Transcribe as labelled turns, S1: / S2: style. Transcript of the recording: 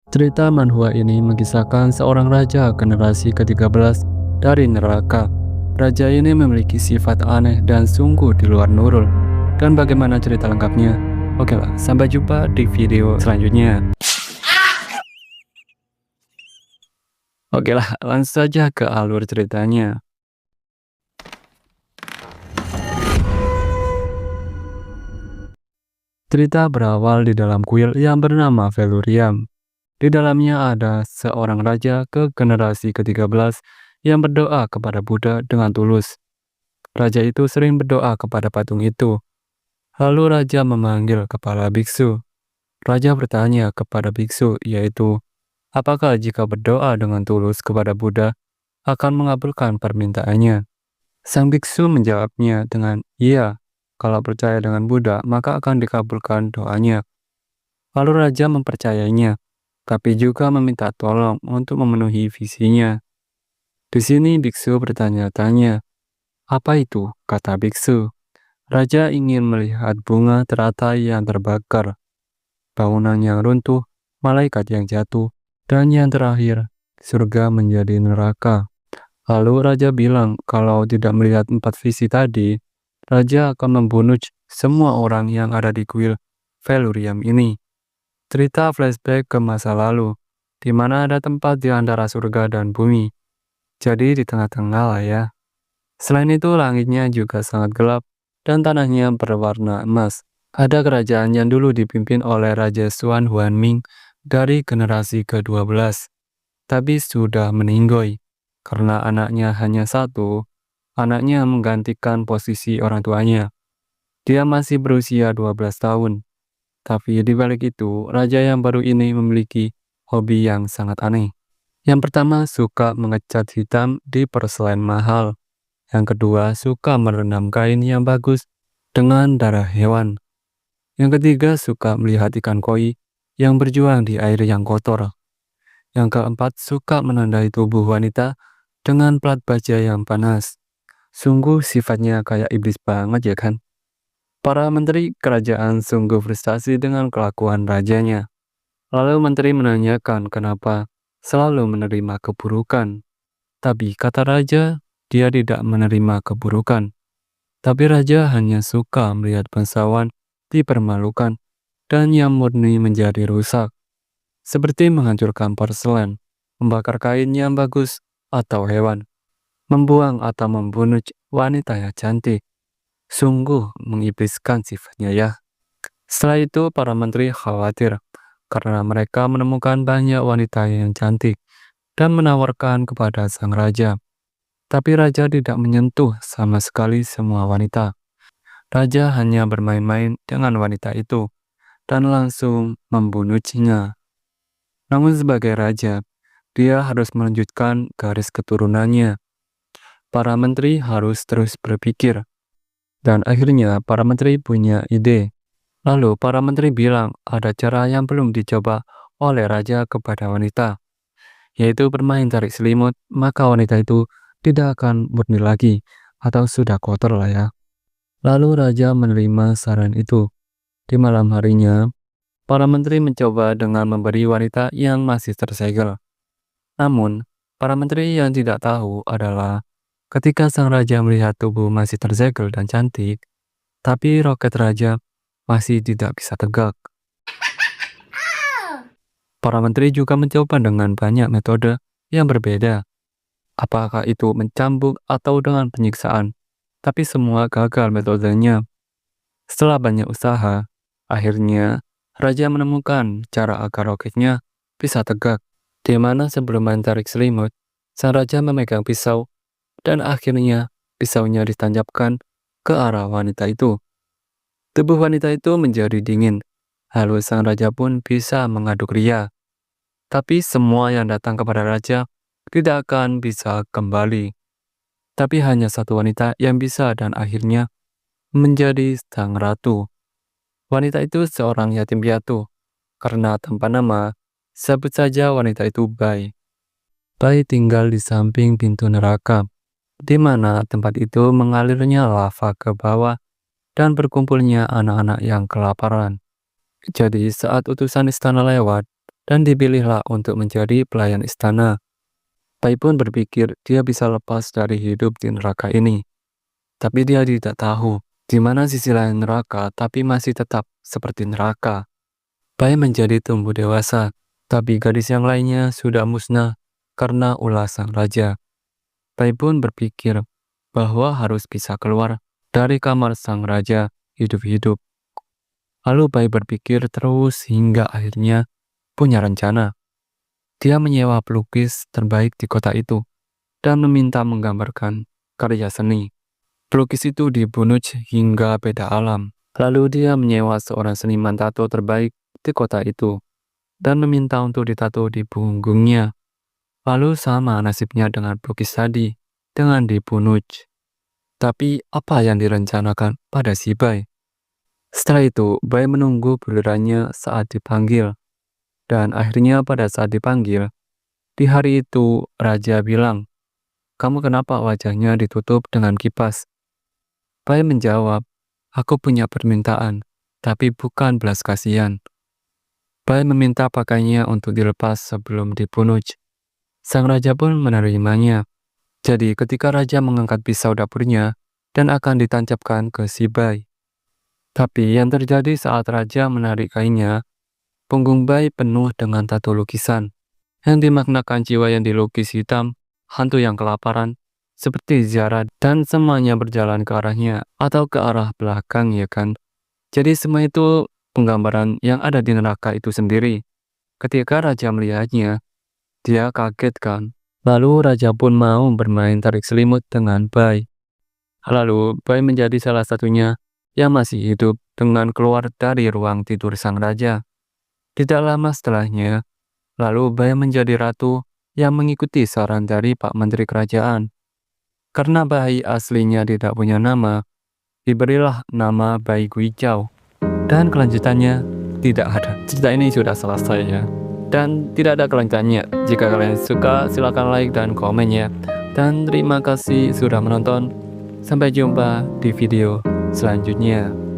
S1: Cerita manhwa ini mengisahkan seorang raja generasi ke-13 dari neraka. Raja ini memiliki sifat aneh dan sungguh di luar nurul. Dan bagaimana cerita lengkapnya? Oke lah, sampai jumpa di video selanjutnya. Oke lah, langsung saja ke alur ceritanya. Cerita berawal di dalam kuil yang bernama Velurium. Di dalamnya ada seorang raja ke generasi ke-13 yang berdoa kepada Buddha dengan tulus. Raja itu sering berdoa kepada patung itu. Lalu raja memanggil kepala biksu. Raja bertanya kepada biksu, yaitu, apakah jika berdoa dengan tulus kepada Buddha akan mengabulkan permintaannya? Sang biksu menjawabnya dengan, iya, kalau percaya dengan Buddha maka akan dikabulkan doanya. Lalu raja mempercayainya, tapi juga meminta tolong untuk memenuhi visinya. Di sini biksu bertanya-tanya, apa itu? Kata biksu. Raja ingin melihat bunga teratai yang terbakar, bangunan yang runtuh, malaikat yang jatuh, dan yang terakhir, surga menjadi neraka. Lalu raja bilang kalau tidak melihat 4 visi tadi, raja akan membunuh semua orang yang ada di kuil Velurium ini. Cerita flashback ke masa lalu, di mana ada tempat di antara surga dan bumi. Jadi di tengah-tengah lah ya. Selain itu langitnya juga sangat gelap dan tanahnya berwarna emas. Ada kerajaan yang dulu dipimpin oleh Raja Xuan Huanming dari generasi ke-12, tapi sudah meninggoy. Karena anaknya hanya satu, anaknya menggantikan posisi orang tuanya. Dia masih berusia 12 tahun. Tapi di balik itu, raja yang baru ini memiliki hobi yang sangat aneh. Yang pertama, suka mengecat hitam di porselen mahal. Yang kedua, suka merendam kain yang bagus dengan darah hewan. Yang ketiga, suka melihat ikan koi yang berjuang di air yang kotor. Yang keempat, suka menandai tubuh wanita dengan plat baja yang panas. Sungguh sifatnya kayak iblis banget ya kan? Para menteri kerajaan sungguh frustasi dengan kelakuan rajanya. Lalu menteri menanyakan kenapa selalu menerima keburukan. Tapi kata raja, dia tidak menerima keburukan. Tapi raja hanya suka melihat bangsawan dipermalukan dan yang murni menjadi rusak. Seperti menghancurkan porselen, membakar kain yang bagus atau hewan, membuang atau membunuh wanita yang cantik. Sungguh mengibliskan sifatnya ya. Setelah itu para menteri khawatir karena mereka menemukan banyak wanita yang cantik dan menawarkan kepada sang raja. Tapi raja tidak menyentuh sama sekali semua wanita. Raja hanya bermain-main dengan wanita itu dan langsung membunuhnya. Namun sebagai raja, dia harus melanjutkan garis keturunannya. Para menteri harus terus berpikir. Dan akhirnya para menteri punya ide. Lalu para menteri bilang ada cara yang belum dicoba oleh raja kepada wanita, yaitu bermain tarik selimut, maka wanita itu tidak akan murni lagi atau sudah kotor lah ya. Lalu raja menerima saran itu. Di malam harinya, para menteri mencoba dengan memberi wanita yang masih tersegel. Namun, para menteri yang tidak tahu adalah ketika sang raja melihat tubuh masih tersegel dan cantik, tapi roket raja masih tidak bisa tegak. Para menteri juga mencoba dengan banyak metode yang berbeda. Apakah itu mencambuk atau dengan penyiksaan? Tapi semua gagal metodenya. Setelah banyak usaha, akhirnya raja menemukan cara agar roketnya bisa tegak. Di mana sebelum main tarik selimut, sang raja memegang pisau dan akhirnya pisaunya ditancapkan ke arah wanita itu. Tubuh wanita itu menjadi dingin. Lalu sang raja pun bisa mengaduk ria. Tapi semua yang datang kepada raja tidak akan bisa kembali. Tapi hanya satu wanita yang bisa dan akhirnya menjadi sang ratu. Wanita itu seorang yatim piatu. Karena tanpa nama, sebut saja wanita itu Bai. Bai tinggal di samping pintu neraka, di mana tempat itu mengalirnya lava ke bawah dan berkumpulnya anak-anak yang kelaparan. Jadi saat utusan istana lewat, dan dipilihlah untuk menjadi pelayan istana. Bai pun berpikir dia bisa lepas dari hidup di neraka ini. Tapi dia tidak tahu di mana sisi lain neraka, tapi masih tetap seperti neraka. Bai menjadi tumbuh dewasa, tapi gadis yang lainnya sudah musnah karena ulah sang raja. Bai pun berpikir bahwa harus bisa keluar dari kamar sang raja hidup-hidup. Lalu Bai berpikir terus hingga akhirnya punya rencana. Dia menyewa pelukis terbaik di kota itu dan meminta menggambarkan karya seni. Pelukis itu dibunuh hingga beda alam. Lalu dia menyewa seorang seniman tato terbaik di kota itu dan meminta untuk ditato di punggungnya. Lalu sama nasibnya dengan pelukis tadi, dengan dibunuh. Tapi apa yang direncanakan pada si Bai? Setelah itu, Bai menunggu gilirannya saat dipanggil. Dan akhirnya pada saat dipanggil, di hari itu raja bilang, "Kamu kenapa wajahnya ditutup dengan kipas?" Bai menjawab, "Aku punya permintaan, tapi bukan belas kasihan." Bai meminta pakaiannya untuk dilepas sebelum dibunuh. Sang raja pun menerimanya. Jadi ketika raja mengangkat pisau dapurnya dan akan ditancapkan ke si Bai. Tapi yang terjadi saat raja menarik kainnya, punggung Bai penuh dengan tato lukisan yang dimaknakan jiwa yang dilukis hitam, hantu yang kelaparan, seperti ziarah dan semuanya berjalan ke arahnya atau ke arah belakang, ya kan? Jadi semua itu penggambaran yang ada di neraka itu sendiri. Ketika raja melihatnya, dia kaget kan? Lalu raja pun mau bermain tarik selimut dengan Bai. Lalu Bai menjadi salah satunya yang masih hidup dengan keluar dari ruang tidur sang raja. Tidak lama setelahnya, lalu Bai menjadi ratu yang mengikuti saran dari Pak Menteri Kerajaan. Karena Bai aslinya tidak punya nama, diberilah nama Bai Guizhou. Dan kelanjutannya tidak ada. Cerita ini sudah selesai ya. Dan tidak ada kelanjutannya. Jika kalian suka, silakan like dan komen ya. Dan terima kasih sudah menonton. Sampai jumpa di video selanjutnya.